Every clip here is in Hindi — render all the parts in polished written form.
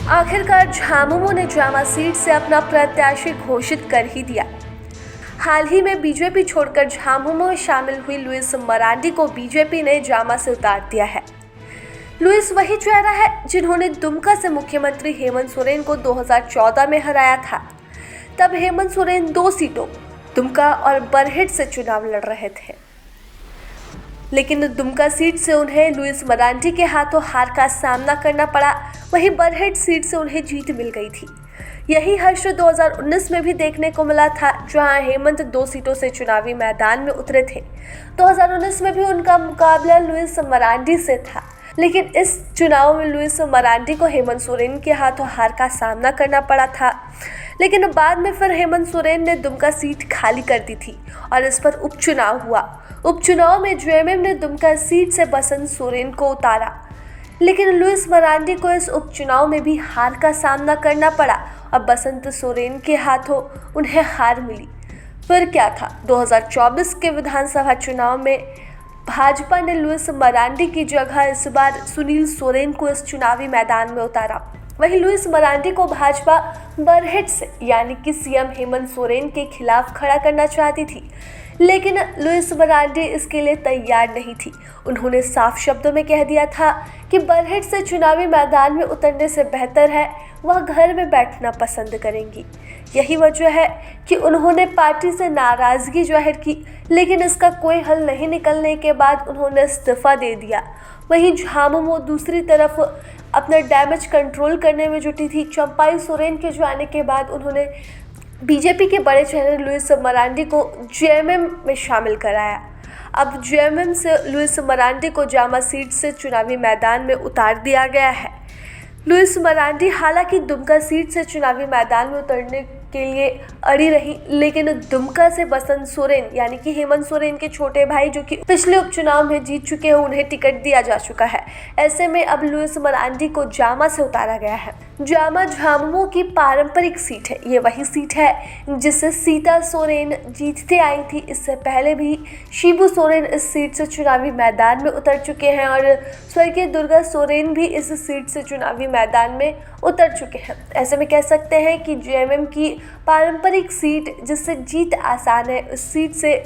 आखिरकार झामुमो ने जामा सीट से अपना प्रत्याशी घोषित कर ही दिया। हाल ही में बीजेपी छोड़कर झामुमो में शामिल हुई लुइस मरांडी को बीजेपी ने जामा से उतार दिया है। लुइस वही चेहरा है जिन्होंने दुमका से मुख्यमंत्री हेमंत सोरेन को 2014 में हराया था। तब हेमंत सोरेन 2 सीटों दुमका और बरहेट से चुनाव लड़ रहे थे, लेकिन दुमका सीट से उन्हें लुइस मरांडी के हाथों हार का सामना करना पड़ा। वहीं बरहेट सीट से उन्हें जीत मिल गई थी। यही हर्ष 2019 में भी देखने को मिला था, जहां हेमंत 2 सीटों से चुनावी मैदान में उतरे थे। 2019 में भी उनका मुकाबला लुइस मरांडी से था, लेकिन इस चुनाव में लुइस मरांडी को हेमंत सोरेन के हाथों हार का सामना करना पड़ा था। लेकिन बाद में फिर हेमंत सोरेन ने दुमका सीट खाली कर दी थी और इस पर उपचुनाव हुआ। उपचुनाव में जेएमएम ने दुमका सीट से बसंत सोरेन को उतारा, लेकिन लुइस मरांडी को इस उपचुनाव में भी हार का सामना करना पड़ा और बसंत सोरेन के हाथों उन्हें हार मिली। फिर क्या था, 2024 के विधानसभा चुनाव में भाजपा ने लुइस मरांडी की जगह इस बार सुनील सोरेन को इस चुनावी मैदान में उतारा। वहीं लुइस मरांडी को भाजपा बरहेट से यानी कि सीएम हेमंत सोरेन के खिलाफ खड़ा करना चाहती थी, लेकिन लुइस मरांडी इसके लिए तैयार नहीं थी। उन्होंने साफ शब्दों में कह दिया था कि बरहेट से चुनावी मैदान में उतरने से बेहतर है वह घर में बैठना पसंद करेंगी। यही वजह है कि उन्होंने पार्टी से नाराजगी जाहिर की, लेकिन इसका कोई हल नहीं निकलने के बाद उन्होंने इस्तीफा दे दिया। वहीं झामुमो दूसरी तरफ अपना डैमेज कंट्रोल करने में जुटी थी। चंपाई सोरेन के जाने के बाद उन्होंने बीजेपी के बड़े चेहरे लुइस मरांडी को जेएमएम में शामिल कराया। अब जेएमएम से लुइस मरांडी को जामा सीट से चुनावी मैदान में उतार दिया गया है। लुइस मरांडी हालांकि दुमका सीट से चुनावी मैदान में उतरने के लिए अड़ी रही, लेकिन दुमका से बसंत सोरेन यानी कि हेमंत सोरेन के छोटे भाई जो कि पिछले उपचुनाव में जीत चुके हैं, उन्हें टिकट दिया जा चुका है। ऐसे में अब लुइस मरांडी को जामा से उतारा गया है। जामा झामुमो की पारंपरिक सीट है। ये वही सीट है जिससे सीता सोरेन जीतते आई थी। इससे पहले भी शिबू सोरेन इस सीट से चुनावी मैदान में उतर चुके हैं और स्वर्गीय दुर्गा सोरेन भी इस सीट से चुनावी मैदान में उतर चुके हैं। ऐसे में कह सकते हैं कि जेएमएम की पारंपरिक सीट जिससे जीत आसान है, उस सीट से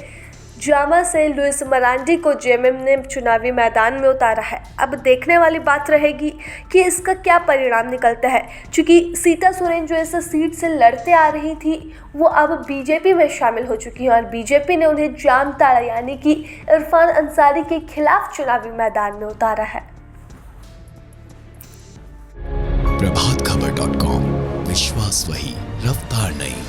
जामा से लुइस मरांडी को जेएमएम ने चुनावी मैदान में उतारा है। अब देखने वाली बात रहेगी कि इसका क्या परिणाम निकलता है, क्योंकि सीता सोरेन जो इस सीट से लड़ते आ रही थी वो अब बीजेपी में शामिल हो चुकी है और बीजेपी ने उन्हें जामताड़ा यानी कि इरफान अंसारी के खिलाफ चुनावी मैदान में उतारा है। प्रभातखबर.com, विश्वास वही, रफ्तार नहीं।